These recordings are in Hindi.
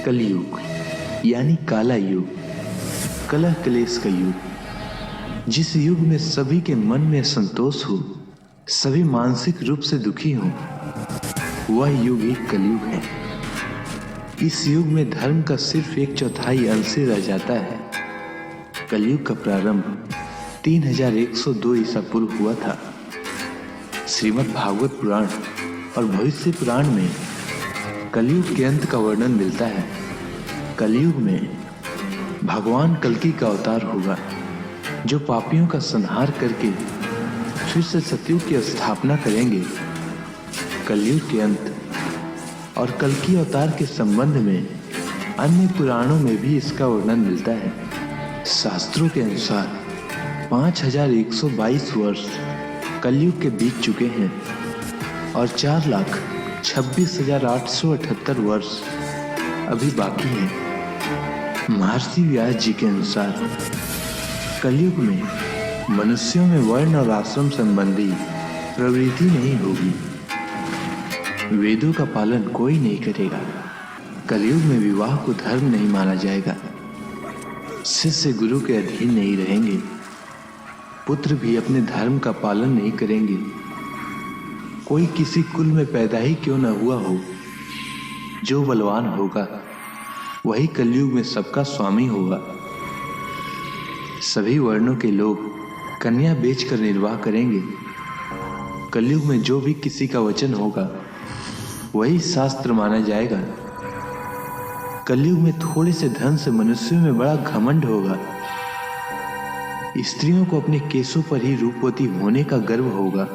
कलयुग यानी काला युग, कलह कलेश का युग, जिस युग में सभी के मन में असंतोष हो, सभी मानसिक रूप से दुखी हों, वह युग ही कलयुग है। इस युग में धर्म का सिर्फ 1/4 अंश रह जाता है। कलयुग का प्रारंभ 3102 ईसा पूर्व हुआ था। श्रीमद् भागवत पुराण और भविष्य पुराण में कलयुग के अंत का वर्णन मिलता है। कलयुग में भगवान कल्कि का अवतार होगा, जो पापियों का संहार करके फिर से सतयुग की स्थापना करेंगे। कलयुग के अंत और कल्कि अवतार के संबंध में अन्य पुराणों में भी इसका वर्णन मिलता है। शास्त्रों के अनुसार 5122 वर्ष कलयुग के बीत चुके हैं और 4,26,878 वर्ष अभी बाकी हैं। महर्षि व्यास जी के अनुसार कलयुग में मनुष्यों में वर्ण और आश्रम संबंधी प्रवृत्ति नहीं होगी। वेदों का पालन कोई नहीं करेगा। कलयुग में विवाह को धर्म नहीं माना जाएगा। शिष्य गुरु के अधीन नहीं रहेंगे। पुत्र भी अपने धर्म का पालन नहीं करेंगे। कोई किसी कुल में पैदा ही क्यों न हुआ हो, जो बलवान होगा वही कलयुग में सबका स्वामी होगा। सभी वर्णों के लोग कन्या बेचकर निर्वाह करेंगे। कलयुग में जो भी किसी का वचन होगा वही शास्त्र माना जाएगा। कलयुग में थोड़े से धन से मनुष्यों में बड़ा घमंड होगा। स्त्रियों को अपने केशों पर ही रूपवती होने का गर्व होगा।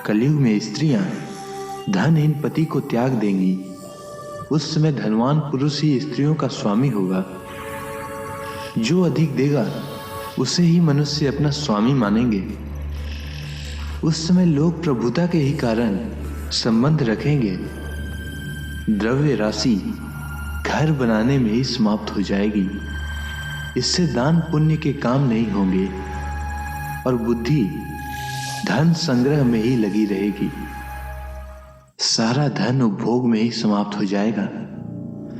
कलयुग में स्त्रियां धनहीन पति को त्याग देंगी। उस समय धनवान पुरुष ही स्त्रियों का स्वामी होगा। जो अधिक देगा उसे ही मनुष्य अपना स्वामी मानेंगे। उस समय लोग प्रभुता के ही कारण संबंध रखेंगे। द्रव्य राशि घर बनाने में ही समाप्त हो जाएगी। इससे दान पुण्य के काम नहीं होंगे और बुद्धि धन संग्रह में ही लगी रहेगी। सारा धन उपभोग में ही समाप्त हो जाएगा।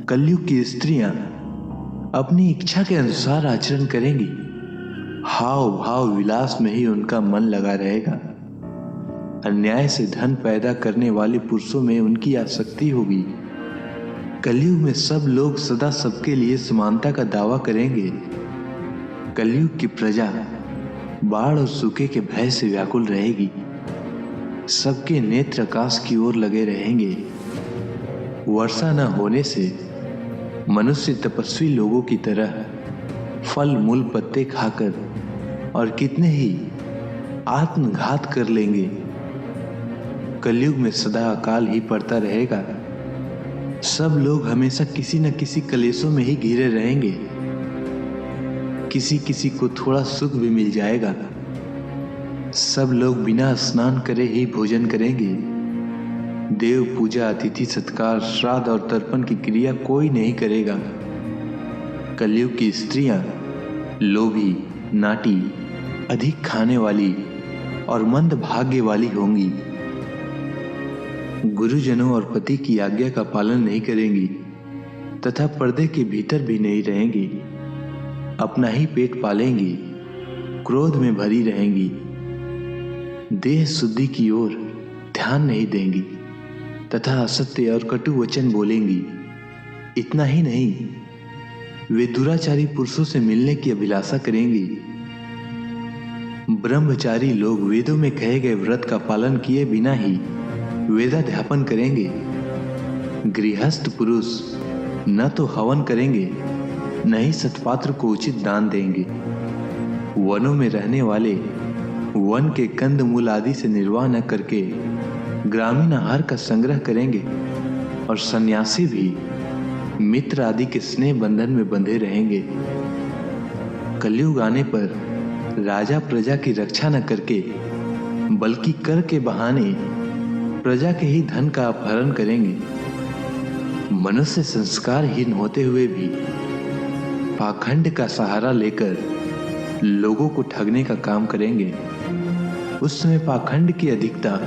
कलयुग की स्त्रियां अपनी इच्छा के अनुसार आचरण करेंगी। हाव भाव विलास में ही उनका मन लगा रहेगा। अन्याय से धन पैदा करने वाले पुरुषों में उनकी आसक्ति होगी। कलयुग में सब लोग सदा सबके लिए समानता का दावा करेंगे। कलयुग की प्रजा बाढ़ और सूखे के भय से व्याकुल रहेगी। सबके नेत्र आकाश की ओर लगे रहेंगे। वर्षा न होने से मनुष्य तपस्वी लोगों की तरह फल मूल पत्ते खाकर और कितने ही आत्मघात कर लेंगे। कलयुग में सदा अकाल ही पड़ता रहेगा। सब लोग हमेशा किसी न किसी कलेशों में ही घिरे रहेंगे। किसी किसी को थोड़ा सुख भी मिल जाएगा। सब लोग बिना स्नान करे ही भोजन करेंगे। देव पूजा, अतिथि सत्कार, श्राद्ध और तर्पण की क्रिया कोई नहीं करेगा। कलयुग की स्त्रियां लोभी, नाटी, अधिक खाने वाली और मंद भाग्य वाली होंगी। गुरुजनों और पति की आज्ञा का पालन नहीं करेंगी तथा पर्दे के भीतर भी नहीं रहेंगी। अपना ही पेट पालेंगी। क्रोध में भरी रहेंगी। देह शुद्धि की ओर ध्यान नहीं देंगी तथा असत्य और कटु वचन बोलेंगी। इतना ही नहीं, वे दुराचारी पुरुषों से मिलने की अभिलाषा करेंगी। ब्रह्मचारी लोग वेदों में कहे गए व्रत का पालन किए बिना ही वेदाध्यापन करेंगे। गृहस्थ पुरुष न तो हवन करेंगे न ही सत्पात्र को उचित दान देंगे। वनों में रहने वाले वन के कंद मूल आदि से निर्वाह न करके ग्रामीण आहार का संग्रह करेंगे और सन्यासी भी मित्र आदि के स्नेह बंधन में बंधे रहेंगे। कलयुग आने पर राजा प्रजा की रक्षा न करके बल्कि कर के बहाने प्रजा के ही धन का अपहरण करेंगे। मनुष्य संस्कारहीन होते हुए भी पाखंड का सहारा लेकर लोगों को ठगने का काम करेंगे। उस समय पाखंड की अधिकता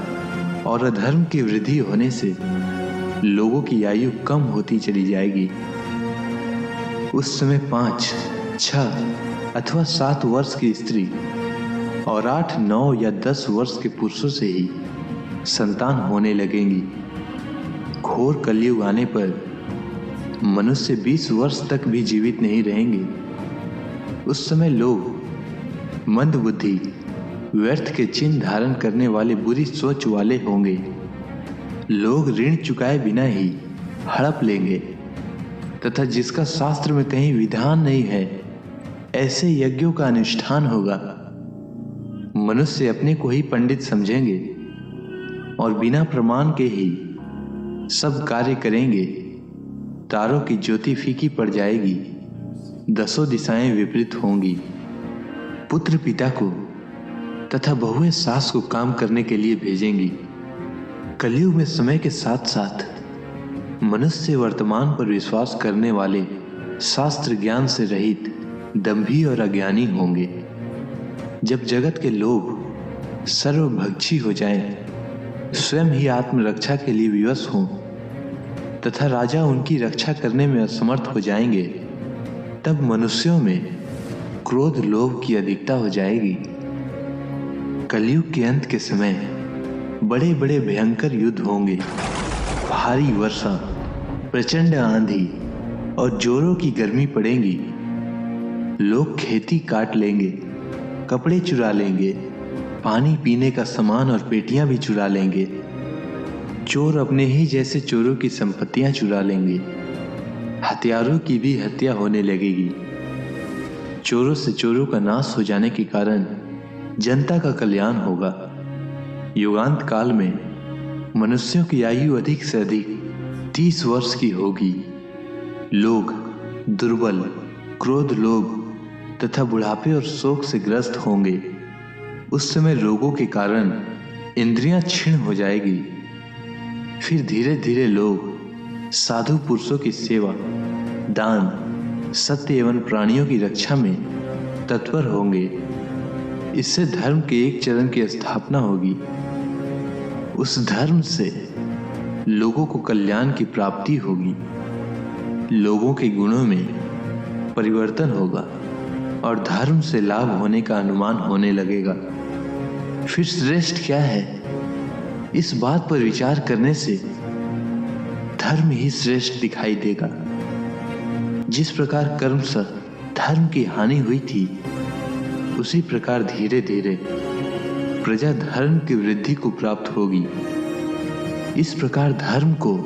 और अधर्म की वृद्धि होने से लोगों की आयु कम होती चली जाएगी। उस समय 5, 6 अथवा 7 वर्ष की स्त्री और 8, 9 या 10 वर्ष के पुरुषों से ही संतान होने लगेंगी। घोर कलयुग आने पर मनुष्य 20 वर्ष तक भी जीवित नहीं रहेंगे। उस समय लोग मंदबुद्धि, व्यर्थ के चिन्ह धारण करने वाले बुरी सोच वाले होंगे। लोग ऋण चुकाए बिना ही हड़प लेंगे तथा जिसका शास्त्र में कहीं विधान नहीं है, ऐसे यज्ञों का अनुष्ठान होगा। मनुष्य अपने को ही पंडित समझेंगे और बिना प्रमाण के ही सब कार्य करेंगे। तारों की ज्योति फीकी पड़ जाएगी, 10 दिशाएं विपरीत होंगी। पुत्र पिता को तथा बहुएं सास को काम करने के लिए भेजेंगी। कलयुग में समय के साथ साथ मनुष्य वर्तमान पर विश्वास करने वाले शास्त्र ज्ञान से रहित दंभी और अज्ञानी होंगे। जब जगत के लोग सर्वभक्षी हो जाएं, स्वयं ही आत्मरक्षा के लिए विवश हों तथा राजा उनकी रक्षा करने में असमर्थ हो जाएंगे, तब मनुष्यों में क्रोध लोभ की अधिकता हो जाएगी। कलयुग के अंत के समय बड़े बड़े भयंकर युद्ध होंगे। भारी वर्षा, प्रचंड आंधी और जोरों की गर्मी पड़ेगी। लोग खेती काट लेंगे, कपड़े चुरा लेंगे, पानी पीने का सामान और पेटियां भी चुरा लेंगे। चोर अपने ही जैसे चोरों की संपत्तियां चुरा लेंगे। हत्यारों की भी हत्या होने लगेगी। चोरों से चोरों का नाश हो जाने के कारण जनता का कल्याण होगा। युगांत काल में मनुष्यों की आयु अधिक से अधिक 30 वर्ष की होगी। लोग दुर्बल, क्रोध, लोभ तथा बुढ़ापे और शोक से ग्रस्त होंगे। उस समय रोगों के कारण इंद्रियां क्षीण हो जाएगी। फिर धीरे धीरे लोग साधु पुरुषों की सेवा, दान, सत्य एवं प्राणियों की रक्षा में तत्पर होंगे। इससे धर्म के एक चरण की स्थापना होगी। उस धर्म से लोगों को कल्याण की प्राप्ति होगी। लोगों के गुणों में परिवर्तन होगा और धर्म से लाभ होने का अनुमान होने लगेगा। फिर श्रेष्ठ क्या है, इस बात पर विचार करने से धर्म ही श्रेष्ठ दिखाई देगा। जिस प्रकार कर्म से धर्म की हानि हुई थी, उसी प्रकार धीरे धीरे प्रजा धर्म की वृद्धि को प्राप्त होगी। इस प्रकार धर्म को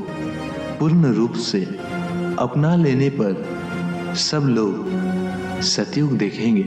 पूर्ण रूप से अपना लेने पर सब लोग सतयुग देखेंगे।